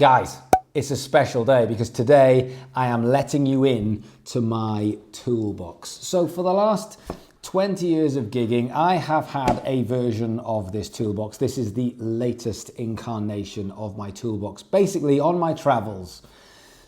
Guys, it's a special day because today I am letting you in to my toolbox. So for the last 20 years of gigging, I have had a version of this toolbox. This is the latest incarnation of my toolbox. Basically, on my travels,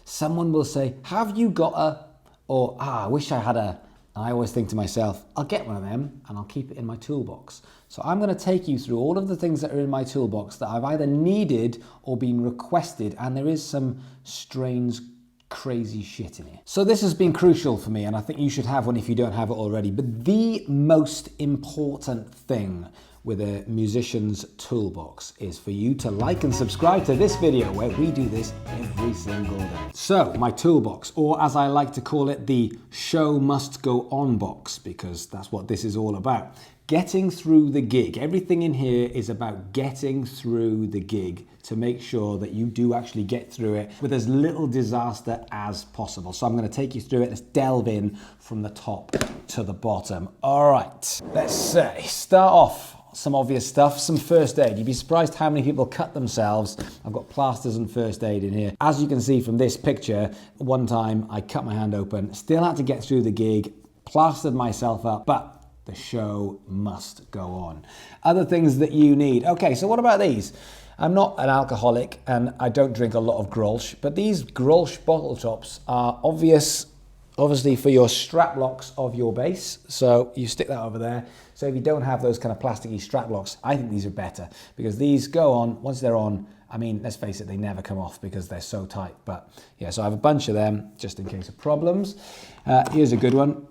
someone will say, have you got a, or I wish I had a, and I always think to myself, I'll get one of them and I'll keep it in my toolbox. So I'm going to take you through all of the things that are in my toolbox that I've either needed or been requested, and there is some strange, crazy shit in it. So this has been crucial for me, and I think you should have one if you don't have it already. But the most important thing with a musician's toolbox is for you to like and subscribe to this video, where we do this every single day. So my toolbox, or as I like to call it, the show must go on box, because that's what this is all about. Getting through the gig. Everything in here is about getting through the gig to make sure that you do actually get through it with as little disaster as possible. So I'm going to take you through it. Let's delve in from the top to the bottom. All right, let's start off. Some obvious stuff, some first aid. You'd be surprised how many people cut themselves. I've got plasters and first aid in here. As you can see from this picture, one time I cut my hand open, still had to get through the gig, plastered myself up, but the show must go on. Other things that you need. Okay, so what about these? I'm not an alcoholic and I don't drink a lot of Grolsch, but these Grolsch bottle tops are obviously for your strap locks of your bass. So you stick that over there. So if you don't have those kind of plasticky strap locks, I think these are better, because these go on, once they're on, I mean, let's face it, they never come off because they're so tight. But yeah, so I have a bunch of them just in case of problems. Here's a good one,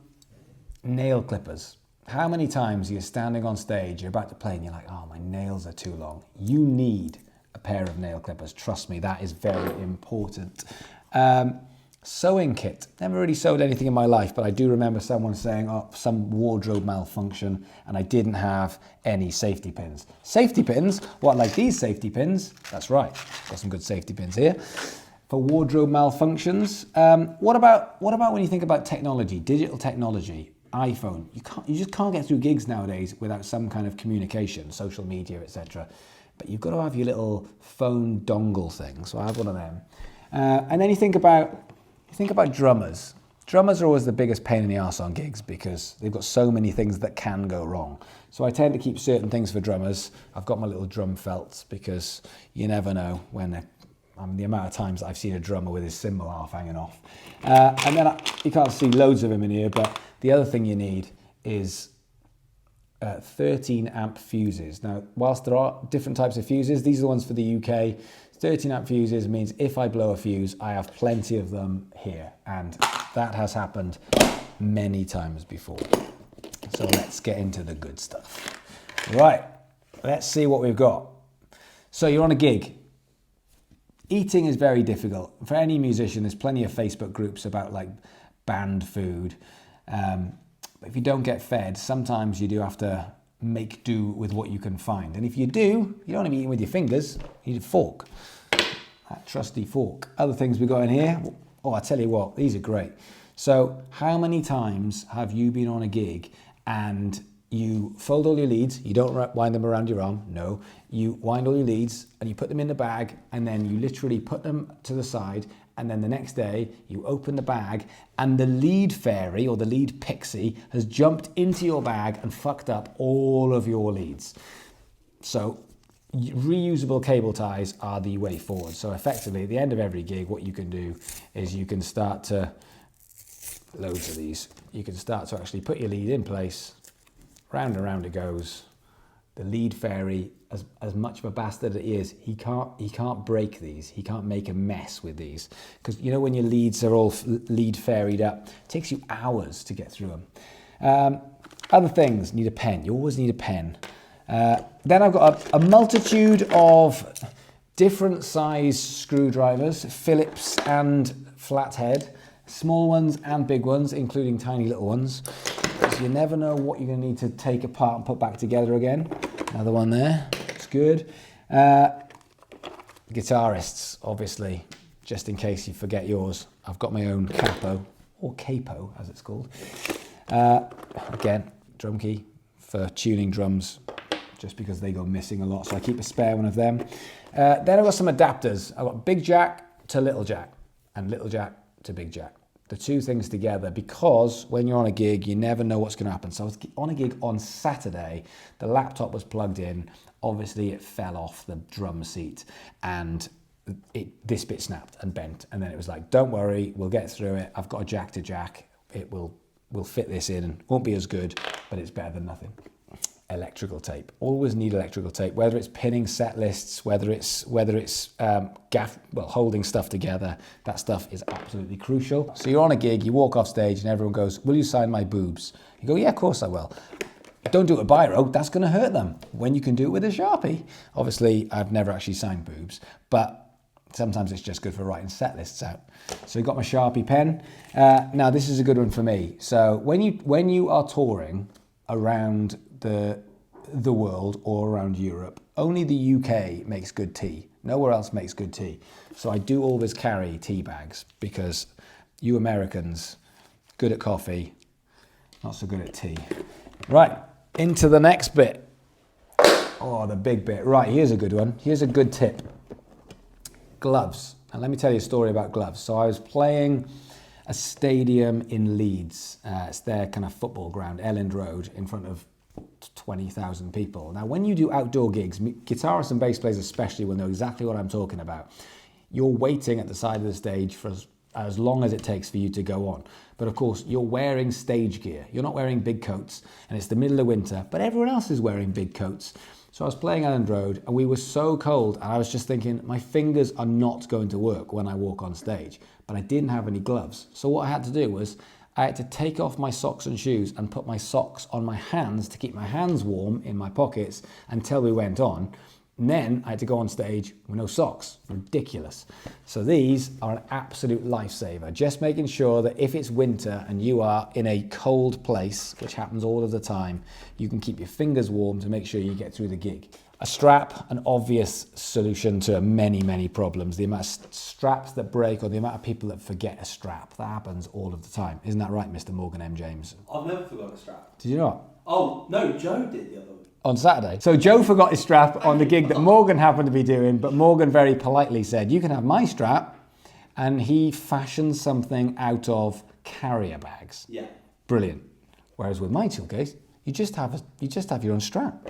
nail clippers. How many times you're standing on stage, you're about to play and you're like, oh, my nails are too long. You need a pair of nail clippers. Trust me, that is very important. Sewing kit. Never really sewed anything in my life, but I do remember someone saying, oh, some wardrobe malfunction, and I didn't have any safety pins. Safety pins? What, like these safety pins? That's right, got some good safety pins here. For wardrobe malfunctions. What about when you think about technology, digital technology, iPhone? You just can't get through gigs nowadays without some kind of communication, social media, etc. But you've got to have your little phone dongle thing, so I have one of them. And then you think about drummers. Drummers are always the biggest pain in the arse on gigs because they've got so many things that can go wrong. So I tend to keep certain things for drummers. I've got my little drum felts because you never know when the amount of times I've seen a drummer with his cymbal half hanging off. And then you can't see loads of them in here, but the other thing you need is 13 amp fuses. Now, whilst there are different types of fuses, these are the ones for the UK. 13 amp fuses means if I blow a fuse, I have plenty of them here. And that has happened many times before. So let's get into the good stuff. Right, let's see what we've got. So you're on a gig. Eating is very difficult. For any musician, there's plenty of Facebook groups about like banned food. But if you don't get fed, sometimes you do have to make do with what you can find. And if you do, you don't want to be eating with your fingers, you need a fork. That trusty fork. Other things we got in here, oh, I tell you what, these are great. So how many times have you been on a gig and you fold all your leads, you don't wind them around your arm, no, you wind all your leads and you put them in the bag and then you literally put them to the side, and then the next day you open the bag and the lead fairy or the lead pixie has jumped into your bag and fucked up all of your leads. So reusable cable ties are the way forward. So effectively at the end of every gig, what you can do is you can start to, loads of these, you can start to actually put your lead in place, round and round it goes. The lead fairy, as much of a bastard as he is, he can't break these. He can't make a mess with these. Because you know when your leads are all lead fairied up, it takes you hours to get through them. Other things, need a pen. You always need a pen. Then I've got a multitude of different size screwdrivers, Phillips and flathead, small ones and big ones, including tiny little ones. So you never know what you're going to need to take apart and put back together again. Another one there, it's good. Guitarists, obviously, just in case you forget yours, I've got my own capo, or capo as it's called. Again, drum key for tuning drums, just because they go missing a lot. So I keep a spare one of them. Then I've got some adapters. I've got big jack to little jack and little jack to big jack. The two things together, because when you're on a gig, you never know what's going to happen. So I was on a gig on Saturday, the laptop was plugged in. Obviously, it fell off the drum seat and this bit snapped and bent. And then it was like, don't worry, we'll get through it. I've got a jack to jack. We'll fit this in. Won't be as good, but it's better than nothing. Electrical tape. Always need electrical tape, whether it's pinning set lists, whether it's holding stuff together. That stuff is absolutely crucial. So you're on a gig, you walk off stage and everyone goes, will you sign my boobs? You go, yeah, of course I will. Don't do it with a biro, that's going to hurt them. When you can do it with a Sharpie. Obviously, I've never actually signed boobs, but sometimes it's just good for writing set lists out. So you've got my Sharpie pen. Now this is a good one for me. So when you are touring around the world or around Europe, only the UK makes good tea. Nowhere else makes good tea. So I do always carry tea bags because you Americans, good at coffee, not so good at tea. Right, into the next bit. Oh, the big bit. Right, here's a good one. Here's a good tip. Gloves. And let me tell you a story about gloves. So I was playing a stadium in Leeds. It's their kind of football ground, Elland Road, in front of 20,000 people. Now, when you do outdoor gigs, guitarists and bass players especially will know exactly what I'm talking about. You're waiting at the side of the stage for as long as it takes for you to go on. But of course, you're wearing stage gear. You're not wearing big coats, and it's the middle of winter, but everyone else is wearing big coats. So I was playing Elland Road, and we were so cold, and I was just thinking, my fingers are not going to work when I walk on stage, but I didn't have any gloves. So what I had to do was, I had to take off my socks and shoes and put my socks on my hands to keep my hands warm in my pockets until we went on. And then I had to go on stage with no socks. Ridiculous. So these are an absolute lifesaver. Just making sure that if it's winter and you are in a cold place, which happens all of the time, you can keep your fingers warm to make sure you get through the gig. A strap, an obvious solution to many, many problems. The amount of straps that break or the amount of people that forget a strap. That happens all of the time. Isn't that right, Mr. Morgan M. James? I've never forgotten a strap. Did you not? Oh, no, Joe did the other one. On Saturday. So Joe forgot his strap on the gig that Morgan happened to be doing, but Morgan very politely said, you can have my strap. And he fashioned something out of carrier bags. Yeah. Brilliant. Whereas with my toolcase, you just have your own strap.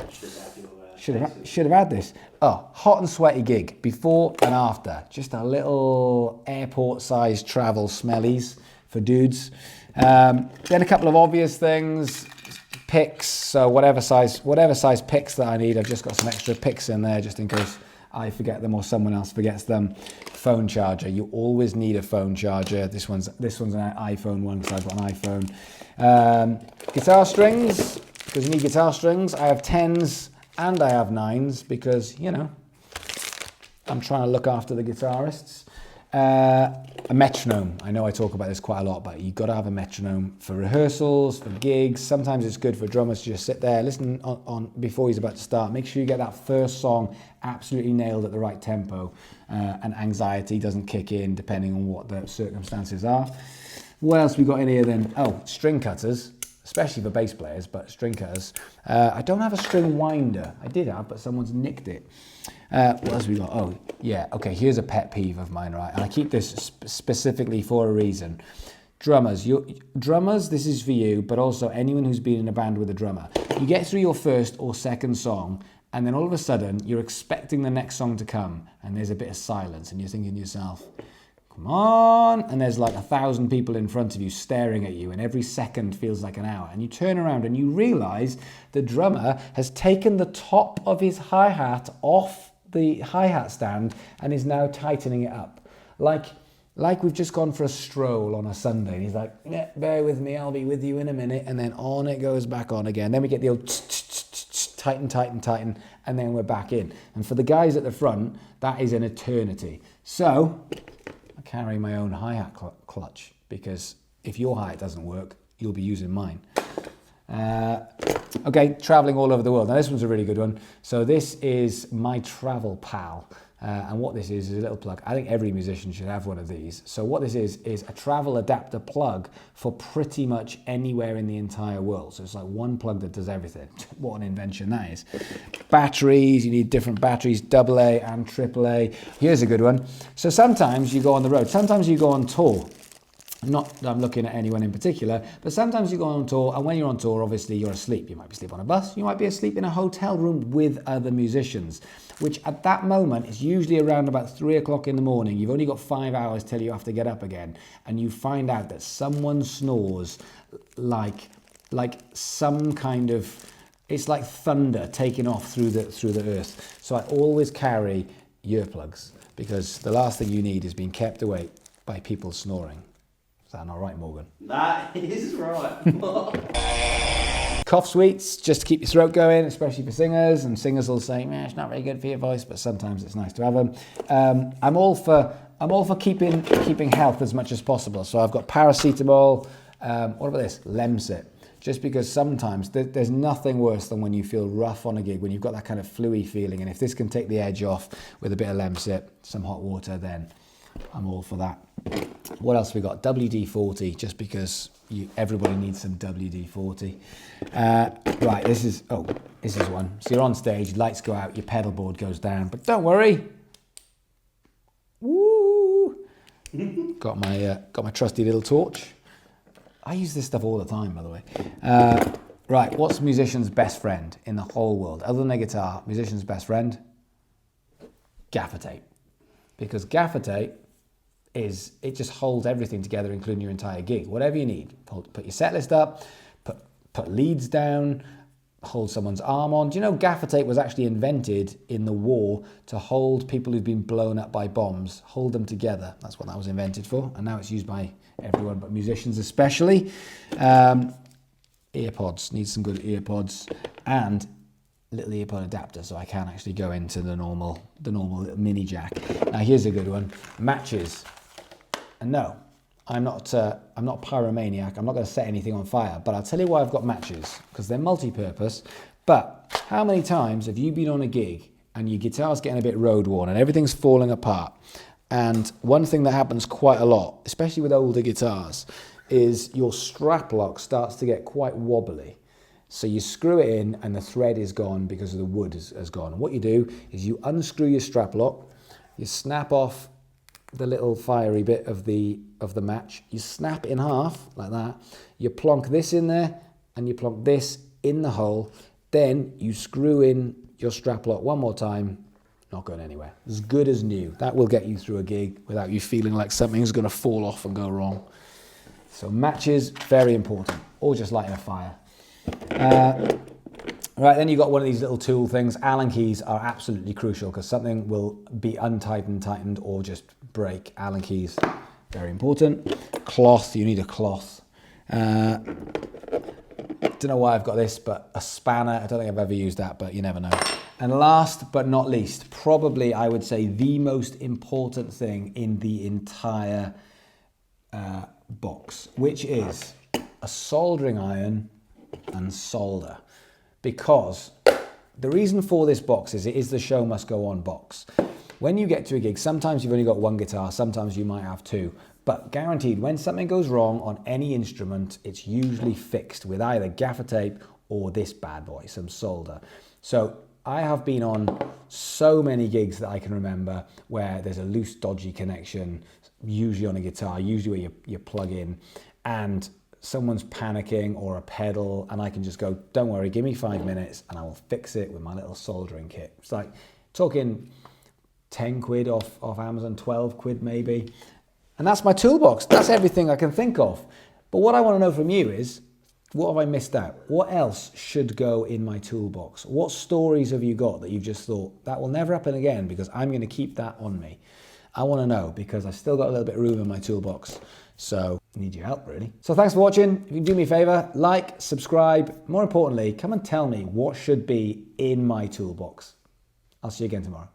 Should have had this. Oh, hot and sweaty gig, before and after. Just a little airport-sized travel smellies for dudes. Then a couple of obvious things. Picks, so whatever size picks that I need, I've just got some extra picks in there just in case I forget them or someone else forgets them. Phone charger, you always need a phone charger. This one's an iPhone one because I've got an iPhone. Guitar strings, because you need guitar strings. I have 10s and I have 9s because, you know, I'm trying to look after the guitarists. A metronome. I know I talk about this quite a lot, but you've got to have a metronome for rehearsals, for gigs. Sometimes it's good for drummers to just sit there, listen on before he's about to start. Make sure you get that first song absolutely nailed at the right tempo, and anxiety doesn't kick in depending on what the circumstances are. What else we got in here then? Oh, string cutters, especially for bass players, but string cutters. I don't have a string winder. I did have, but someone's nicked it. What else we got? Oh, yeah, okay, here's a pet peeve of mine, right? And I keep this specifically for a reason. Drummers, this is for you, but also anyone who's been in a band with a drummer. You get through your first or second song, and then all of a sudden, you're expecting the next song to come, and there's a bit of silence, and you're thinking to yourself, come on, and there's like 1,000 people in front of you staring at you, and every second feels like an hour, and you turn around and you realize the drummer has taken the top of his hi-hat off the hi-hat stand and is now tightening it up. Like we've just gone for a stroll on a Sunday, and he's like, yeah, bear with me, I'll be with you in a minute, and then on it goes back on again. Then we get the old tighten, and then we're back in. And for the guys at the front, that is an eternity. So I carry my own hi-hat clutch, because if your hi-hat doesn't work, you'll be using mine. Okay, traveling all over the world. Now this one's a really good one. So this is my travel pal. And what this is a little plug. I think every musician should have one of these. So what this is a travel adapter plug for pretty much anywhere in the entire world. So it's like one plug that does everything. What an invention that is. Batteries, you need different batteries, AA and AAA. Here's a good one. So sometimes you go on the road, sometimes you go on tour. Not that I'm looking at anyone in particular, but sometimes you go on tour, and when you're on tour, obviously you're asleep. You might be asleep on a bus, you might be asleep in a hotel room with other musicians, which at that moment is usually around about 3 o'clock in the morning. You've only got 5 hours till you have to get up again, and you find out that someone snores like some kind of, it's like thunder taking off through the earth. So I always carry earplugs, because the last thing you need is being kept awake by people snoring. Is that not right, Morgan? That is right. Cough sweets, just to keep your throat going, especially for singers. And singers will say, it's not very good for your voice, but sometimes it's nice to have them. I'm all for keeping health as much as possible. So I've got paracetamol. What about this? Lemsip. Just because sometimes there's nothing worse than when you feel rough on a gig, when you've got that kind of flu-y feeling. And if this can take the edge off with a bit of Lemsip, some hot water, then I'm all for that. What else have we got? WD-40, just because everybody needs some WD-40. Right, this is one. So you're on stage, lights go out, your pedal board goes down, but don't worry. Woo! Got my trusty little torch. I use this stuff all the time, by the way. Right, what's a musician's best friend in the whole world? Other than their guitar, musician's best friend? Gaffer tape. Because gaffer tape it just holds everything together, including your entire gig. Whatever you need. Put your set list up, put leads down, hold someone's arm on. Do you know gaffer tape was actually invented in the war to hold people who've been blown up by bombs, hold them together. That's what that was invented for. And now it's used by everyone, but musicians especially. Earpods, need some good earpods, and little earpod adapter, so I can actually go into the normal little mini jack. Now here's a good one: matches. And no, I'm not pyromaniac. I'm not going to set anything on fire, but I'll tell you why I've got matches, because they're multi-purpose. But how many times have you been on a gig and your guitar's getting a bit road worn and everything's falling apart? And one thing that happens quite a lot, especially with older guitars, is your strap lock starts to get quite wobbly. So you screw it in and the thread is gone because the wood has gone. What you do is you unscrew your strap lock, you snap off the little fiery bit of the match, you snap it in half like that, you plonk this in there and you plonk this in the hole, then you screw in your strap lock one more time, not going anywhere. As good as new. That will get you through a gig without you feeling like something's going to fall off and go wrong. So matches, very important, or just lighting a fire. Right, then you've got one of these little tool things. Allen keys are absolutely crucial because something will be tightened, or just break. Allen keys, very important. Cloth, you need a cloth. Don't know why I've got this, but a spanner. I don't think I've ever used that, but you never know. And last but not least, probably I would say the most important thing in the entire box, which is a soldering iron and solder. Because the reason for this box is it is the show must go on box. When you get to a gig, sometimes you've only got one guitar, sometimes you might have two, but guaranteed when something goes wrong on any instrument, it's usually fixed with either gaffer tape or this bad boy, some solder. So I have been on so many gigs that I can remember where there's a loose, dodgy connection, usually on a guitar, usually where you plug in, and someone's panicking or a pedal, and I can just go, don't worry, give me 5 minutes and I will fix it with my little soldering kit. It's like talking 10 quid off Amazon, 12 quid maybe. And that's my toolbox. That's everything I can think of. But what I want to know from you is, what have I missed out? What else should go in my toolbox? What stories have you got that you've just thought, that will never happen again because I'm going to keep that on me? I want to know because I've still got a little bit of room in my toolbox. So I need your help, really. So thanks for watching. If you can do me a favor, like, subscribe. More importantly, come and tell me what should be in my toolbox. I'll see you again tomorrow.